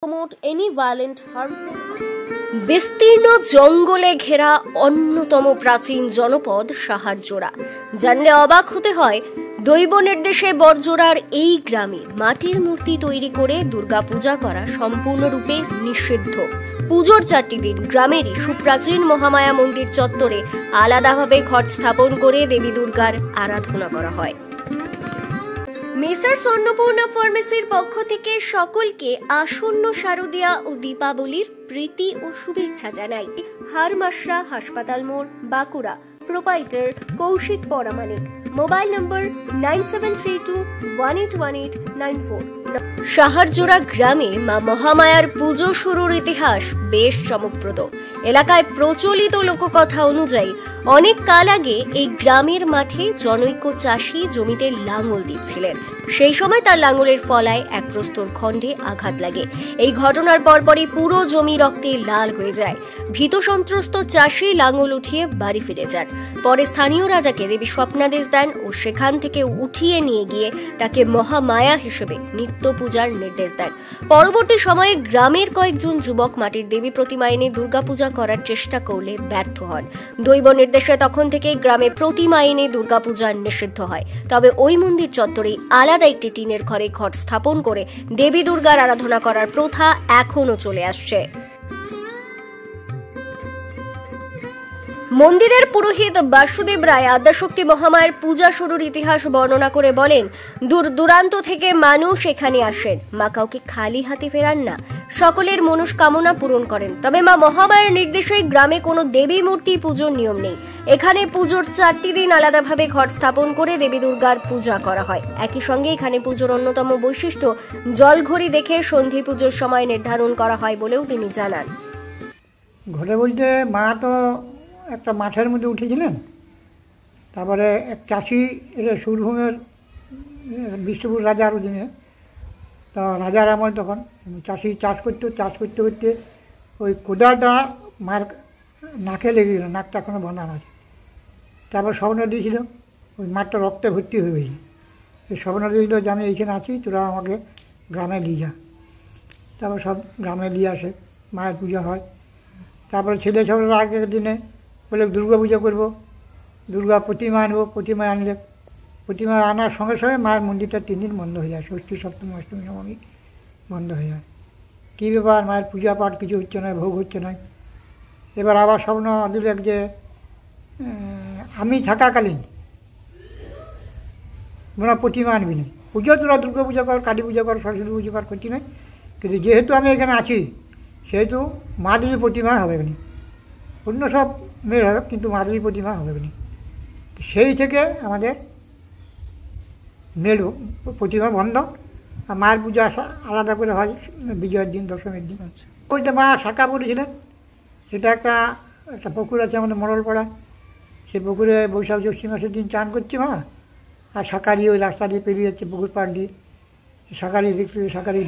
promote any violent, harmful. বিস্তীর্ণ জঙ্গলে ঘেরা অন্যতম প্রাচীন জনপদ সাহারজোড়া। জানলে অবাক হতে হয়, দৈব নির্দেশে বড়জোড়ার এই গ্রামে মাটির মূর্তি তৈরি করে দুর্গাপূজা করা সম্পূর্ণরূপে নিষিদ্ধ। পুজোর 4টি দিন গ্রামেরই সুপ্রাচীন মহামায়া মন্দির চত্বরে আলাদাভাবে ঘট স্থাপন করে দেবী দুর্গার আরাধনা করা হয়। মেসার্স অন্নপূর্ণা ফার্মেসির পক্ষ থেকে সকলকে আসন্ন শারদীয়া ও দীপাবলির প্রীতি ও শুভেচ্ছা জানাই। হারমাশরা হাসপাতাল মোড়, Bankura. Proprietor Koushik Paramanik. Mobile number 9732181894। Saharjora গ্রামে মা মহামায়ার পুজো শুরুর ইতিহাস বেশ চমকপ্রদ। এলাকায় প্রচলিত লোককথা অনুযায়ী অনেক কাল আগে এই গ্রামের মাঠে জনৈক চাষি জমিতে লাঙল দিচ্ছিলেন। সেই সময় তার লাঙলের ফলায় এক প্রস্তর খণ্ডে আঘাত লাগে। এই ঘটনার পরপরই পুরো জমি রক্তে লাল হয়ে যায়। ভীত সন্ত্রস্ত চাষি লাঙল উঠিয়ে বাড়ি ফিরে যান। পরে স্থানীয় রাজাকে দেবী স্বপ্নাদেশ দেন ও সেখান থেকে উঠিয়ে নিয়ে গিয়ে তাকে মহামায়া হিসেবে নিত্য পূজার নির্দেশ দেন। পরবর্তী সময়ে গ্রামের কয়েকজন যুবক মাটির দেবী প্রতিমা এনে দুর্গাপূজা করার চেষ্টা করলে ব্যর্থ হন। দৈব নির্দেশে তখন থেকে গ্রামে প্রতিমা এনে দুর্গাপূজা নিষিদ্ধ হয়। তবে ওই মন্দির চত্বরে আলাদা একটি টিনের ঘরে ঘট স্থাপন করে দেবী দুর্গার আরাধনা করার প্রথা এখনো চলে আসছে। মন্দিরের পুরোহিত বাসুদেব রায় আদ্যাশক্তি মহামায়ের পূজা শুরুর ইতিহাস বর্ণনা করে বলেন, দূর দূরান্ত থেকে মানুষ এখানে আসেন। মা কাউকে খালি হাতে ফেরান না, সকলের মনস্কামনা পূরণ করেন। তবে মা মহামায়ের নির্দেশে গ্রামে কোনো দেবী মূর্তি পুজোর নিয়ম নেই। এখানে পুজোর 4টি দিন আলাদাভাবে ঘট স্থাপন করে দেবী দুর্গার পূজা করা হয়। একই সঙ্গে এখানে পুজোর অন্যতম বৈশিষ্ট্য জলঘড়ি দেখে সন্ধি পুজোর সময় নির্ধারণ করা হয় বলেও তিনি জানান। ঘরে বলতে মা তো একটা মাঠের মধ্যে উঠেছিলেন। তারপরে এক চাষি সুরভূমের বিষ্ণুপুর রাজার অধীনে, তো রাজার আমল তখন চাষি চাষ করতে করতে ওই কোদালটা মার নাকে লেগে গেল, নাকটা এখনো বাঁধানো আছে। তারপর স্বপ্ন দিয়েছিল, ওই মাঠটা রক্তে ভর্তি হয়ে গেছে। সেই স্বপ্ন দিয়েছিল যে আমি এইখানে আছি, তোরা আমাকে গ্রামে নিয়ে যা। তারপর সব গ্রামে নিয়ে আসে, মায়ের পূজা হয়। তারপরে ছেলে ছেলেরা আগের দিনে বলে দুর্গা পূজা করবো, দুর্গা প্রতিমা আনবো। প্রতিমা আনলে প্রতিমা আনার সঙ্গে সঙ্গে মায়ের মন্দিরটা 3 দিন বন্ধ হয়ে যায়। ষষ্ঠী, সপ্তমী, অষ্টমী, নবমী বন্ধ হয়ে যায়। কী ব্যাপার, মায়ের পূজা পাঠ কিছু হচ্ছে না, ভোগ হচ্ছে না। এবার আবার স্বপ্ন দিলেন যে আমি থাকাকালীন তোমরা প্রতিমা আনবি না, পুজো তোরা দুর্গা পূজা কর, কালী পূজা কর, সরস্বতী পূজা কর, করছি না। কিন্তু যেহেতু আমি এখানে আছি সেহেতু মা দেবীর প্রতিমা হবে না, অন্য সব মেয়ের হবে, কিন্তু মা দেবীর প্রতিমা হবে না। সেই থেকে আমাদের মেয়ের প্রতিমা বন্ধ। আর মায়ের পূজা আলাদা করে হয় বিজয়ের দিন, দশমীর দিন। বলতে মা শাঁখা পড়েছিলেন। সেটা একটা পুকুর আছে আমাদের মরলপাড়া। সেই পুকুরে বৈশাখ জ্যৈষ্ঠ মাসের দিন চান করছে মা, আর শাঁখারি ওই রাস্তা দিয়ে পেরিয়ে যাচ্ছে পুকুর পাড় দিয়ে। শাঁখারি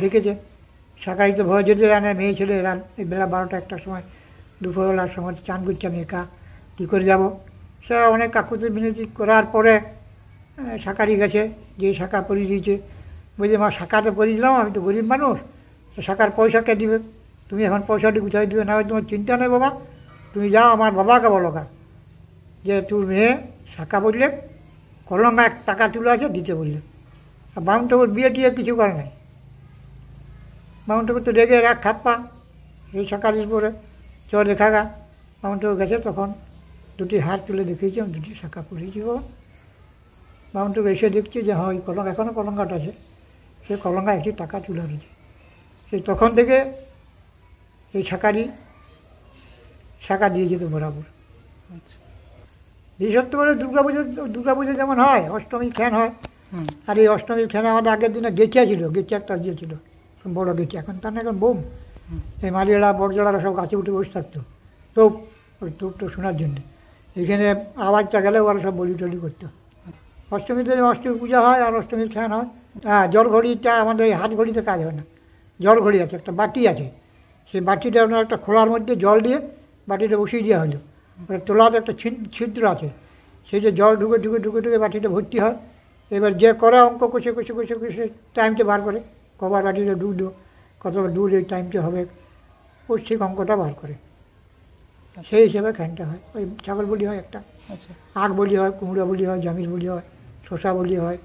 দেখেছে। শাঁখারি তো ভয় যেতে জানে, মেয়ে ছেলে এরা এই বেলা 12টা 1টার সময়, দুপুরবেলার সময় চান করছে, আমি একা কী করে যাব। সে অনেক কাকুতি মিনতি করার পরে শাঁখারি গেছে, যে শাঁখা পরিয়ে দিয়েছে। বলছে মা শাঁখা তো পরিয়ে দিলাম, আমি তো গরিব মানুষ, শাঁখার পয়সা কে দিবে? তুমি এখন পয়সাটি গুছাই দিবে না, তোমার চিন্তা নেই বাবা, তুমি যাও আমার বাবাকে বলো যে তোর মেয়ে শাঁখা পড়লে কলঙ্কা 1 টাকা তুলে আছে দিতে বললে। আর বামুনটাপুর বিয়ে টিয়ে কিছু করে নাই। বামুনটাপুর তো রেগে এক খাপ্পা, এই শাঁখারির পরে চর দেখা গা। বামুনটাপুর গেছে, তখন 2টি হাত তুলে দেখিয়েছি, আমি 2টি শাঁখা পড়েছি বাবা। বামুনটাপুর এসে দেখছি যে হ্যাঁ, ওই কলঙ্কা এখনও কলঙ্কাটা আছে, সে কলঙ্কা 1 টাকা তুলে রয়েছে। সেই তখন থেকে এই শাঁখা দিয়ে যেত বরাবর। এই সত্য বলে দুর্গাপুজো যেমন হয়, অষ্টমী খ্যান হয়। আর এই অষ্টমীর খ্যানে আমাদের আগের দিনে গেচিয়া ছিল, গেচিয়া একটা ইয়ে ছিল, বড় গেচিয়া। এখন তার না, এখন বোম। এই মালিয়ালা বড়জোড়ারা সব গাছে উঠে বসে থাকতো তোপ, ওই তোপটা শোনার জন্যে। এখানে আওয়াজটা গেলে ওরা সব বলি টলি করতো। অষ্টমীতে অষ্টমী পূজা হয় আর অষ্টমীর খ্যান হয়। হ্যাঁ, জল ঘড়িটা আমাদের এই হাত ঘড়িতে কাজ হয় না। জল ঘড়ি আছে, একটা বাটি আছে, সেই বাটিটা ওনার একটা খোলার মধ্যে জল দিয়ে বাটিটা বসিয়ে দেওয়া হলো। তোলাতে একটা ছিদ্র আছে, সেই যে জল ঢুকে বাটিটা ভর্তি হয়। এবার যে করে অঙ্ক কষে টাইমটা বার করে কবার বাটিটা ডুবলো, কত দূর এই টাইমটা হবে পৌষ্টিক অঙ্কটা বার করে সেই হিসেবে খানটা হয়। ওই ছাগল বলি হয় একটা, আচ্ছা আখ বলি হয়, কুমড়া বলি হয়, জামিল বলি হয়, শশা বলি হয়,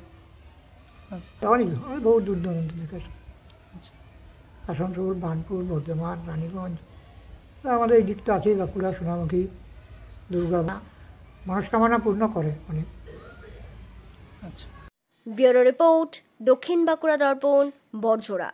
আচ্ছা অনেক বহু দূর দূরান্ত থেকে আচ্ছা আসানসোল, বার্নপুর, বর্ধমান, রানীগঞ্জ, আমাদের এই দিকটা আছেই, বাঁকুড়া, সোনামুখী, দুর্গা মনস্কামনা পূর্ণ করে অনেক। আচ্ছা। ব্যুরো রিপোর্ট, দক্ষিণ বাঁকুড়া দর্পণ, বড়জোড়া।